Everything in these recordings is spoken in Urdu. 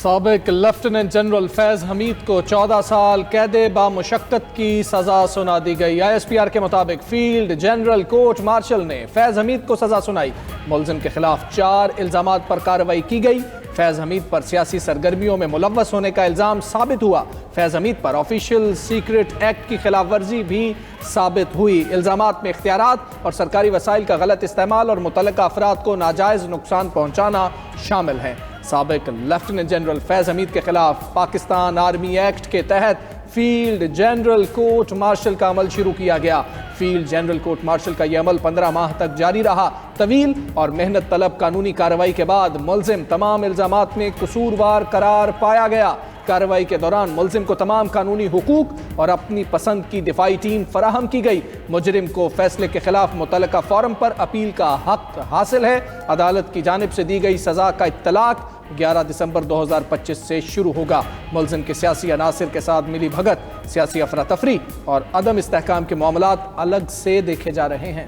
سابق لیفٹیننٹ جنرل فیض حمید کو 14 سال قید بامشقت کی سزا سنا دی گئی۔ ISPR کے مطابق فیلڈ جنرل کورٹ مارشل نے فیض حمید کو سزا سنائی۔ ملزم کے خلاف 4 الزامات پر کارروائی کی گئی۔ فیض حمید پر سیاسی سرگرمیوں میں ملوث ہونے کا الزام ثابت ہوا۔ فیض حمید پر آفیشل سیکرٹ ایکٹ کی خلاف ورزی بھی ثابت ہوئی۔ الزامات میں اختیارات اور سرکاری وسائل کا غلط استعمال اور متعلقہ افراد کو ناجائز نقصان پہنچانا شامل ہیں۔ سابق لیفٹیننٹ جنرل فیض حمید کے خلاف پاکستان آرمی ایکٹ کے تحت فیلڈ جنرل کورٹ مارشل کا عمل شروع کیا گیا۔ فیلڈ جنرل کورٹ مارشل کا یہ عمل 15 ماہ تک جاری رہا۔ طویل اور محنت طلب قانونی کارروائی کے بعد ملزم تمام الزامات میں قصوروار قرار پایا گیا۔ کارروائی کے دوران ملزم کو تمام قانونی حقوق اور اپنی پسند کی دفاعی ٹیم فراہم کی گئی۔ مجرم کو فیصلے کے خلاف متعلقہ فورم پر اپیل کا حق حاصل ہے۔ عدالت کی جانب سے دی گئی سزا کا اطلاق 11 دسمبر 2025 سے شروع ہوگا۔ ملزم کے سیاسی عناصر کے ساتھ ملی بھگت، سیاسی افراتفری اور عدم استحکام کے معاملات الگ سے دیکھے جا رہے ہیں۔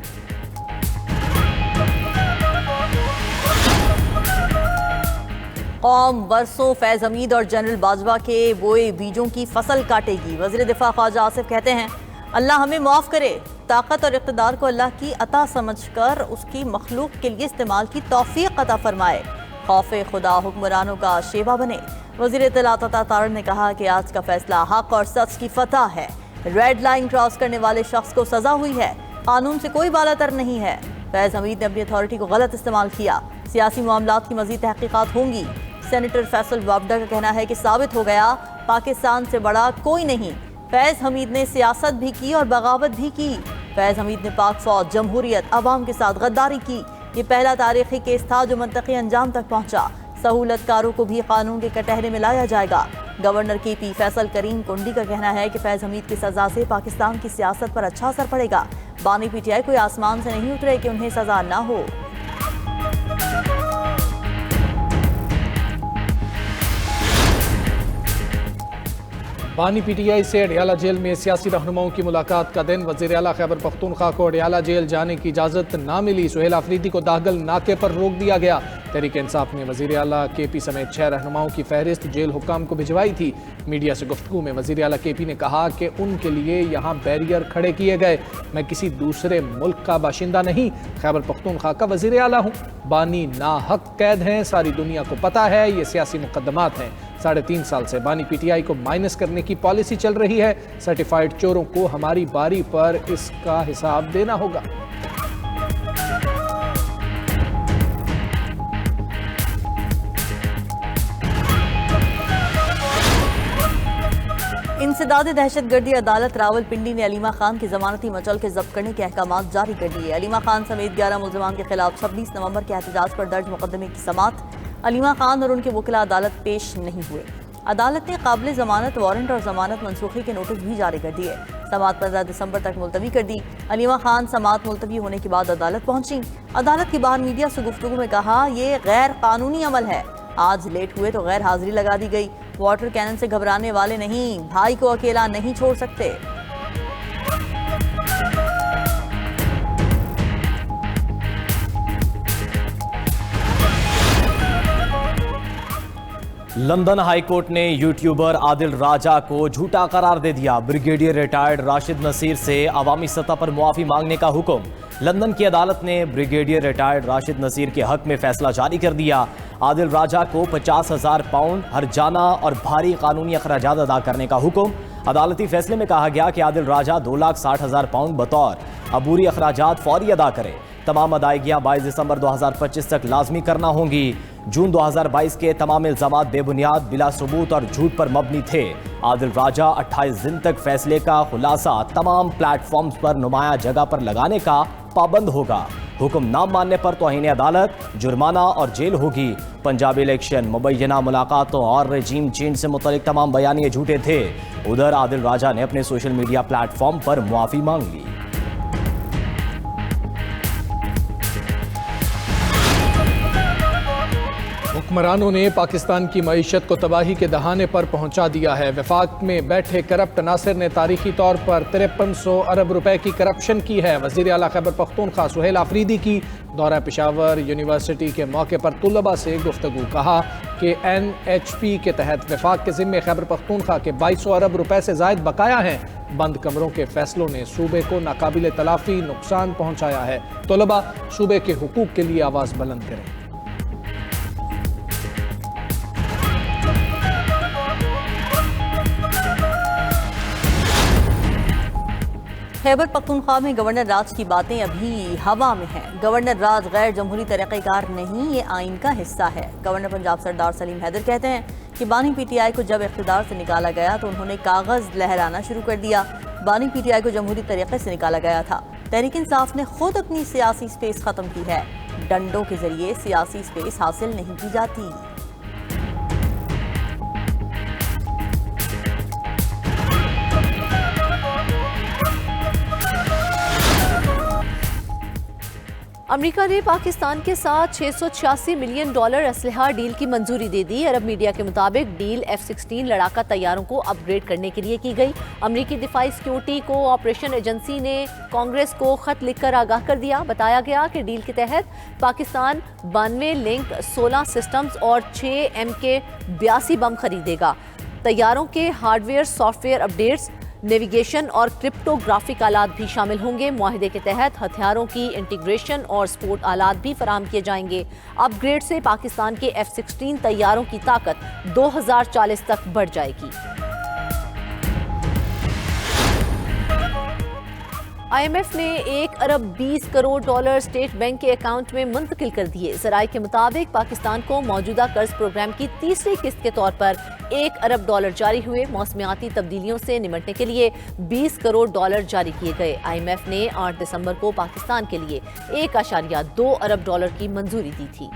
قوم برسوں فیض حمید اور جنرل باجوہ کے بوئے بیجوں کی فصل کاٹے گی۔ وزیر دفاع خواجہ آصف کہتے ہیں اللہ ہمیں معاف کرے، طاقت اور اقتدار کو اللہ کی عطا سمجھ کر اس کی مخلوق کے لیے استعمال کی توفیق عطا فرمائے، خوف خدا حکمرانوں کا شیوا بنے۔ وزیر اطلاعات عطا تارڑ نے کہا کہ آج کا فیصلہ حق اور سچ کی فتح ہے۔ ریڈ لائن کراس کرنے والے شخص کو سزا ہوئی ہے، قانون سے کوئی بالاتر نہیں ہے۔ فیض حمید نے اپنی اتھارٹی کو غلط استعمال کیا، سیاسی معاملات کی مزید تحقیقات ہوں گی۔ سینیٹر فیصل وابڈا کا کہنا ہے کہ ثابت ہو گیا پاکستان سے بڑا کوئی نہیں۔ فیض حمید نے سیاست بھی کی اور بغاوت بھی کی۔ فیض حمید نے پاک فوج، جمہوریت، عوام کے ساتھ غداری کی۔ یہ پہلا تاریخی کیس تھا جو منطقی انجام تک پہنچا۔ سہولت کاروں کو بھی قانون کے کٹہرے میں لایا جائے گا۔ گورنر KP فیصل کریم کنڈی کا کہنا ہے کہ فیض حمید کی سزا سے پاکستان کی سیاست پر اچھا اثر پڑے گا۔ بانی PTI کوئی آسمان سے نہیں اترے کہ انہیں سزا نہ ہو۔ بانی PTI سے اڈیالہ جیل میں سیاسی رہنماؤں کی ملاقات کا دن۔ وزیر اعلیٰ خیبر پختونخوا کو اڈیالہ جیل جانے کی اجازت نہ ملی۔ سہیل آفریدی کو داخل ناکے پر روک دیا گیا۔ تحریک انصاف نے وزیر اعلیٰ KP سمیت 6 رہنماؤں کی فہرست جیل حکام کو بھجوائی تھی۔ میڈیا سے گفتگو میں وزیر اعلیٰ KP نے کہا کہ ان کے لیے یہاں بیریئر کھڑے کیے گئے۔ میں کسی دوسرے ملک کا باشندہ نہیں، خیبر پختونخوا کا وزیر اعلیٰ ہوں۔ بانی ناحق قید ہیں، ساری دنیا کو پتہ ہے، یہ سیاسی مقدمات ہیں۔ 3.5 سال سے بانی PTI کو مائنس کرنے کی پالیسی چل رہی ہے۔ سرٹیفائیڈ چوروں کو ہماری باری پر اس کا حساب دینا ہوگا۔ انسداد دہشت گردی عدالت راولپنڈی نے علیمہ خان کی ضمانتی مچل کے ضبط کرنے کے احکامات جاری کر دیے۔ علیمہ خان سمیت 11 ملزمان کے خلاف 26 نومبر کے احتجاج پر درج مقدمے کی سماعت۔ علیمہ خان اور ان کے وکلاء عدالت پیش نہیں ہوئے۔ عدالت نے قابل ضمانت وارنٹ اور ضمانت منسوخی کے نوٹس بھی جاری کر دیے۔ سماعت 15 دسمبر تک ملتوی کر دی۔ علیمہ خان سماعت ملتوی ہونے کے بعد عدالت پہنچی۔ عدالت کے باہر میڈیا سے گفتگو میں کہا یہ غیر قانونی عمل ہے، آج لیٹ ہوئے تو غیر حاضری لگا دی گئی۔ واٹر کینن سے گھبرانے والے نہیں، بھائی کو اکیلا نہیں چھوڑ سکتے۔ لندن ہائی کورٹ نے یوٹیوبر عادل راجہ کو جھوٹا قرار دے دیا۔ بریگیڈیئر ریٹائرڈ راشد نصیر سے عوامی سطح پر معافی مانگنے کا حکم۔ لندن کی عدالت نے بریگیڈیئر ریٹائرڈ راشد نصیر کے حق میں فیصلہ جاری کر دیا۔ عادل راجہ کو 50,000 پاؤنڈ ہرجانہ اور بھاری قانونی اخراجات ادا کرنے کا حکم۔ عدالتی فیصلے میں کہا گیا کہ عادل راجہ 2,60,000 پاؤنڈ بطور عبوری اخراجات فوری ادا کرے۔ تمام ادائیگیاں 22 دسمبر 2025 تک لازمی کرنا ہوں گی۔ جون 2022 کے تمام الزامات بے بنیاد، بلا ثبوت اور جھوٹ پر مبنی تھے۔ عادل راجہ 28 دن تک فیصلے کا خلاصہ تمام پلیٹ فارمز پر نمایاں جگہ پر لگانے کا پابند ہوگا۔ حکم نہ ماننے پر توہین عدالت، جرمانہ اور جیل ہوگی۔ پنجاب الیکشن، مبینہ ملاقاتوں اور رجیم چینج سے متعلق تمام بیانیے جھوٹے تھے۔ ادھر عادل راجہ نے اپنے سوشل میڈیا پلیٹ فارم پر معافی مانگ لی۔ حکمرانوں نے پاکستان کی معیشت کو تباہی کے دہانے پر پہنچا دیا ہے۔ وفاق میں بیٹھے کرپٹ عناصر نے تاریخی طور پر 5300 ارب روپے کی کرپشن کی ہے۔ وزیر اعلیٰ خیبر پختونخوا سہیل آفریدی کی دورہ پشاور یونیورسٹی کے موقع پر طلباء سے گفتگو۔ کہا کہ NHP کے تحت وفاق کے ذمے خیبر پختونخوا کے 2200 ارب روپے سے زائد بقایا ہیں۔ بند کمروں کے فیصلوں نے صوبے کو ناقابل تلافی نقصان پہنچایا ہے۔ طلباء صوبے کے حقوق کے لیے آواز بلند کریں۔ خیبر پختونخوا میں گورنر راج کی باتیں ابھی ہوا میں ہیں۔ گورنر راج غیر جمہوری طریقہ کار نہیں، یہ آئین کا حصہ ہے۔ گورنر پنجاب سردار سلیم حیدر کہتے ہیں کہ بانی پی ٹی آئی کو جب اقتدار سے نکالا گیا تو انہوں نے کاغذ لہرانا شروع کر دیا۔ بانی پی ٹی آئی کو جمہوری طریقے سے نکالا گیا تھا۔ تحریک انصاف نے خود اپنی سیاسی سپیس ختم کی ہے۔ ڈنڈوں کے ذریعے سیاسی سپیس حاصل نہیں کی جاتی۔ امریکہ نے پاکستان کے ساتھ $686 ملین اسلحہ ڈیل کی منظوری دے دی۔ عرب میڈیا کے مطابق ڈیل F-16 لڑاکا طیاروں کو اپ گریڈ کرنے کے لیے کی گئی۔ امریکی دفاعی سیکیورٹی کو آپریشن ایجنسی نے کانگریس کو خط لکھ کر آگاہ کر دیا۔ بتایا گیا کہ ڈیل کے تحت پاکستان 92 لنک 16 سسٹمز اور 6 MK-82 بم خریدے گا۔ طیاروں کے hard where, soft where updates, navigation اور کرپٹوگرافک آلات بھی شامل ہوں گے۔ معاہدے کے تحت ہتھیاروں کی انٹیگریشن اور سپورٹ آلات بھی فراہم کیے جائیں گے۔ اپ گریڈ سے پاکستان کے F-16 طیاروں کی طاقت 2040 تک بڑھ جائے گی۔ IMF نے $1 ارب 20 کروڑ اسٹیٹ بینک کے اکاؤنٹ میں منتقل کر دیے۔ ذرائع کے مطابق پاکستان کو موجودہ قرض پروگرام کی تیسری قسط کے طور پر $1 ارب جاری ہوئے۔ موسمیاتی تبدیلیوں سے نمٹنے کے لیے $20 کروڑ جاری کیے گئے۔ IMF نے 8 دسمبر کو پاکستان کے لیے $1.2 ارب کی منظوری دی تھی۔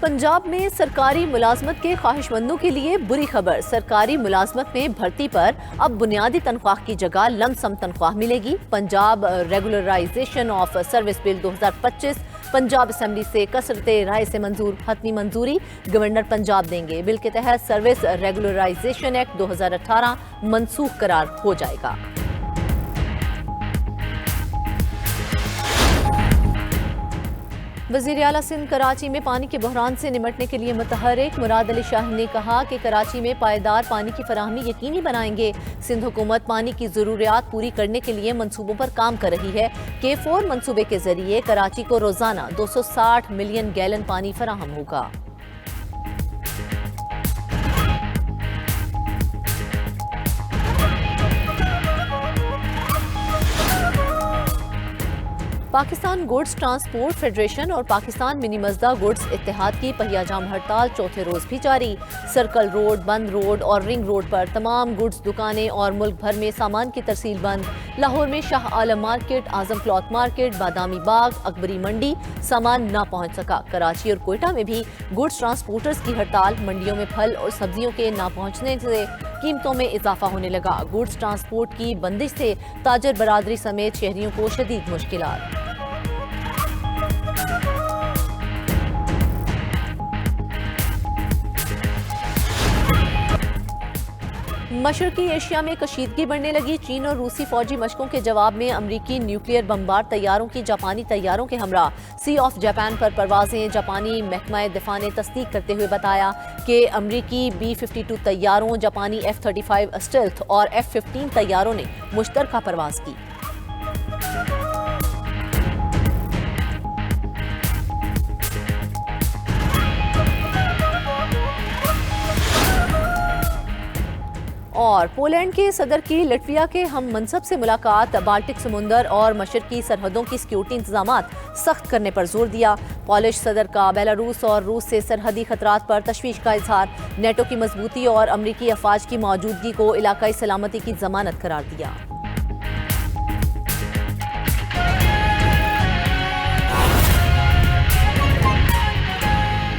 پنجاب میں سرکاری ملازمت کے خواہش مندوں کے لیے بری خبر۔ سرکاری ملازمت میں بھرتی پر اب بنیادی تنخواہ کی جگہ لم سم تنخواہ ملے گی۔ Punjab regularisation of service bill 2025 Punjab assembly سے کثرت رائے سے منظور۔ حتمی منظوری گورنر پنجاب دیں گے۔ بل کے تحت سروس ریگولرائزیشن ایکٹ 2018 منسوخ قرار ہو جائے گا۔ وزیر اعلیٰ سندھ کراچی میں پانی کے بحران سے نمٹنے کے لیے متحرک۔ مراد علی شاہ نے کہا کہ کراچی میں پائیدار پانی کی فراہمی یقینی بنائیں گے۔ سندھ حکومت پانی کی ضروریات پوری کرنے کے لیے منصوبوں پر کام کر رہی ہے۔ K4 منصوبے کے ذریعے کراچی کو روزانہ 260 ملین گیلن پانی فراہم ہوگا۔ پاکستان گوڈز ٹرانسپورٹ فیڈریشن اور پاکستان منی مزدا گوڈز اتحاد کی پہیہ جام ہڑتال چوتھے روز بھی جاری۔ سرکل روڈ، بند روڈ اور رنگ روڈ پر تمام گوڈز دکانیں اور ملک بھر میں سامان کی ترسیل بند۔ لاہور میں شاہ عالم مارکیٹ، اعظم کلاتھ مارکیٹ، بادامی باغ، اکبری منڈی سامان نہ پہنچ سکا۔ کراچی اور کوئٹہ میں بھی گوڈز ٹرانسپورٹرز کی ہڑتال۔ منڈیوں میں پھل اور سبزیوں کے نہ پہنچنے سے قیمتوں میں اضافہ ہونے لگا۔ گوڈز ٹرانسپورٹ کی بندش سے تاجر برادری سمیت شہریوں کو شدید مشکلات۔ مشرقی ایشیا میں کشیدگی بڑھنے لگی۔ چین اور روسی فوجی مشقوں کے جواب میں امریکی نیوکلیئر بمبار طیاروں کی جاپانی طیاروں کے ہمراہ سی آف جاپان پر پروازیں۔ جاپانی محکمہ دفاع نے تصدیق کرتے ہوئے بتایا کہ امریکی B-52 طیاروں، جاپانی F-35 اسٹیلتھ اور F-15 طیاروں نے مشترکہ پرواز کی۔ اور پولینڈ کے صدر کی لٹویا کے ہم منصب سے ملاقات۔ بالٹک سمندر اور مشرقی سرحدوں کی سیکیورٹی انتظامات سخت کرنے پر زور دیا۔ پولش صدر کا بیلاروس اور روس سے سرحدی خطرات پر تشویش کا اظہار۔ نیٹو کی مضبوطی اور امریکی افواج کی موجودگی کو علاقائی سلامتی کی ضمانت قرار دیا۔